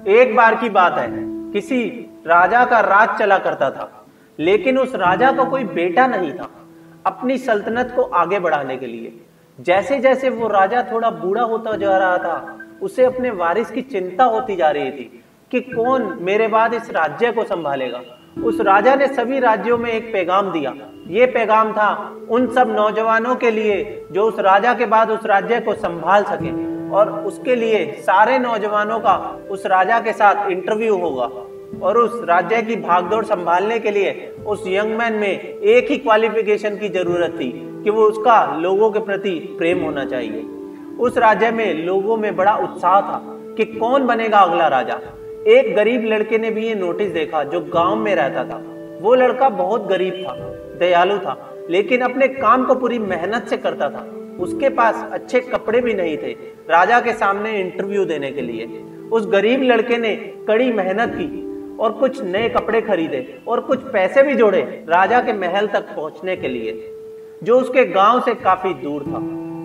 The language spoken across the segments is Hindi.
एक बार की बात है, किसी राजा का राज चला करता था, लेकिन उस राजा का कोई बेटा नहीं था। अपनी सल्तनत को आगे बढ़ाने के लिए जैसे जैसे वो राजा थोड़ा बूढ़ा होता जा रहा था, उसे अपने वारिस की चिंता होती जा रही थी कि कौन मेरे बाद इस राज्य को संभालेगा। उस राजा ने सभी राज्यों में एक पैगाम दिया। ये पैगाम था उन सब नौजवानों के लिए जो उस राजा के बाद उस राज्य को संभाल सके, और उसके लिए सारे नौजवानों का उस राजा के साथ इंटरव्यू होगा, और उस राज्य की भागदौड़ संभालने के लिए उस यंग मैन में एक ही क्वालिफिकेशन की जरूरत थी कि वो उसका लोगों के प्रति प्रेम होना चाहिए। उस राज्य में लोगों में बड़ा उत्साह था कि कौन बनेगा अगला राजा। एक गरीब लड़के ने भी ये नोटिस देखा जो गांव में रहता था। वो लड़का बहुत गरीब था, दयालु था, लेकिन अपने काम को पूरी मेहनत से करता था। उसके पास अच्छे कपड़े भी नहीं थे राजा के सामने इंटरव्यू देने के लिए। उस गरीब लड़के ने कड़ी मेहनत की और कुछ नए कपड़े खरीदे और कुछ पैसे भी जोड़े राजा के महल तक पहुंचने के लिए, जो उसके गांव से काफी दूर था।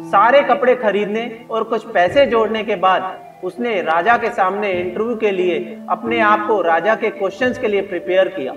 सारे कपड़े खरीदने और कुछ पैसे जोड़ने के बाद उसने राजा के सामने इंटरव्यू के लिए अपने आप को राजा के क्वेश्चंस के लिए प्रिपेयर किया।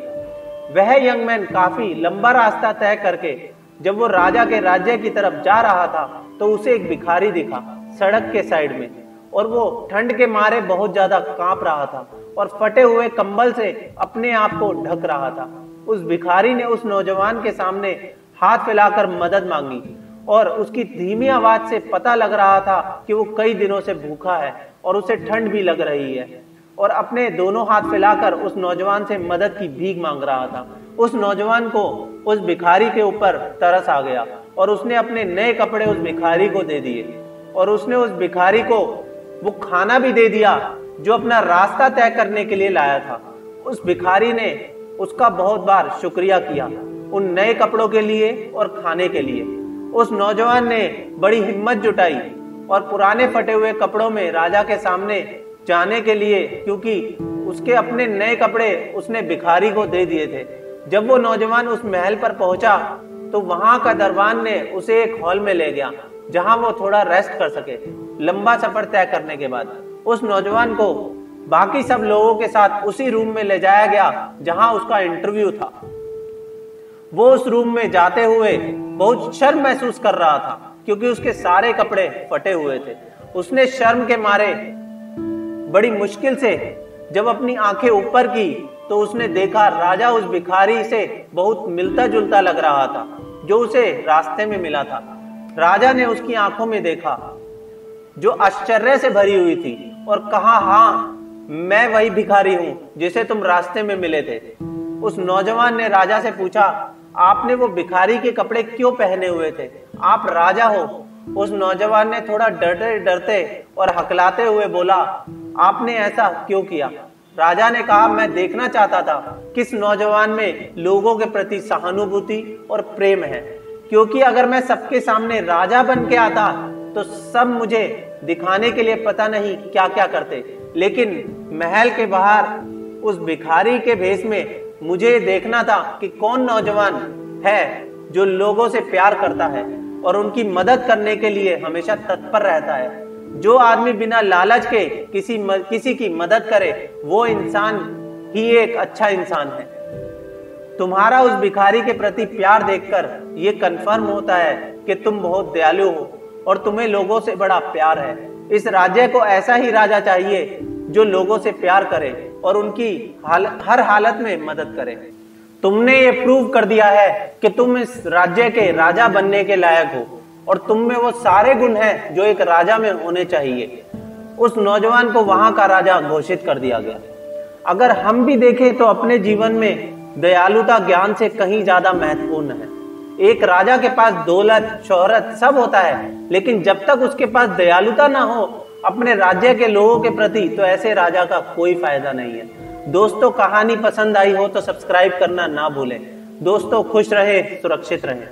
वह यंग मैन काफी लंबा रास्ता तय करके जब वो राजा के राज्य की तरफ जा रहा था तो उसे एक भिखारी दिखा सड़क के साइड में, और वो ठंड के मारे बहुत ज्यादा कांप रहा था और फटे हुए कंबल से अपने आप को ढक रहा था। उस भिखारी ने उस नौजवान के सामने हाथ फैलाकर मदद मांगी, और उसकी धीमी आवाज से पता लग रहा था कि वो कई दिनों से भूखा है और उसे ठंड भी लग रही है, और अपने दोनों हाथ फैलाकर उस नौजवान से मदद की भीख मांग रहा था। उस नौजवान को उस भिखारी के ऊपर तरस आ गया और उसने अपने नए कपड़े उस भिखारी को दे दिए, और उसने उस भिखारी को वो खाना भी दे दिया जो अपना रास्ता तय करने के लिए लाया था। उस भिखारी ने उसका बहुत बार शुक्रिया किया उन नए कपड़ों के लिए और खाने के लिए। उस नौजवान ने बड़ी हिम्मत जुटाई और पुराने फटे हुए कपड़ों में राजा के सामने जाने के लिए, क्योंकि उसके अपने नए कपड़े उसने भिखारी को दे दिए थे। जब वो नौजवान उस महल पर पहुंचा तो वहां का दरबान ने उसे एक हॉल में ले गया जहां वो थोड़ा रेस्ट कर सके। लंबा सफर तय करने के बाद उस नौजवान को बाकी सब लोगों के साथ उसी रूम में ले जाया गया जहां उसका इंटरव्यू था। वो उस रूम में जाते हुए बहुत शर्म महसूस कर रहा था क्योंकि उसके सारे कपड़े फटे हुए थे। उसने शर्म के मारे बड़ी मुश्किल से जब अपनी आंखें ऊपर की तो उसने देखा राजा उस भिखारी से बहुत मिलता जुलता लग रहा था जो उसे रास्ते में मिला था। राजा ने उसकी आंखों में देखा जो आश्चर्य से भरी हुई थी और कहा, हाँ, मैं वही भिखारी हूं जिसे तुम रास्ते में मिले थे। उस नौजवान ने राजा से पूछा, आपने वो भिखारी के कपड़े क्यों पहने हुए थे? आप राजा हो। उस नौजवान ने थोड़ा डरते डरते और हकलाते हुए बोला, आपने ऐसा क्यों किया? राजा ने कहा, मैं देखना चाहता था किस नौजवान में लोगों के प्रति सहानुभूति और प्रेम है, क्योंकि अगर मैं सबके सामने राजा बन के आता तो सब मुझे दिखाने के लिए पता नहीं क्या क्या करते, लेकिन महल के बाहर उस भिखारी के भेष में मुझे देखना था कि कौन नौजवान है जो लोगों से प्यार करता है और उनकी मदद करने के लिए हमेशा तत्पर रहता है। जो आदमी बिना लालच के किसी की मदद करे वो इंसान ही एक अच्छा इंसान है। तुम्हारा उस भिखारी के प्रति प्यार देखकर ये कंफर्म होता है कि तुम बहुत दयालु हो और तुम्हें लोगों से बड़ा प्यार है। इस राज्य को ऐसा ही राजा चाहिए जो लोगों से प्यार करे और उनकी हर हालत में मदद करे। तुमने ये प्रूव कर दिया है कि तुम इस राज्य के राजा बनने के लायक हो और तुम में वो सारे गुण हैं जो एक राजा में होने चाहिए। उस नौजवान को वहां का राजा घोषित कर दिया गया। अगर हम भी देखें तो अपने जीवन में दयालुता ज्ञान से कहीं ज्यादा महत्वपूर्ण है। एक राजा के पास दौलत, शोहरत सब होता है, लेकिन जब तक उसके पास दयालुता ना हो अपने राज्य के लोगों के प्रति, तो ऐसे राजा का कोई फायदा नहीं है। दोस्तों, कहानी पसंद आई हो तो सब्सक्राइब करना ना भूलें। दोस्तों, खुश रहे, सुरक्षित रहें।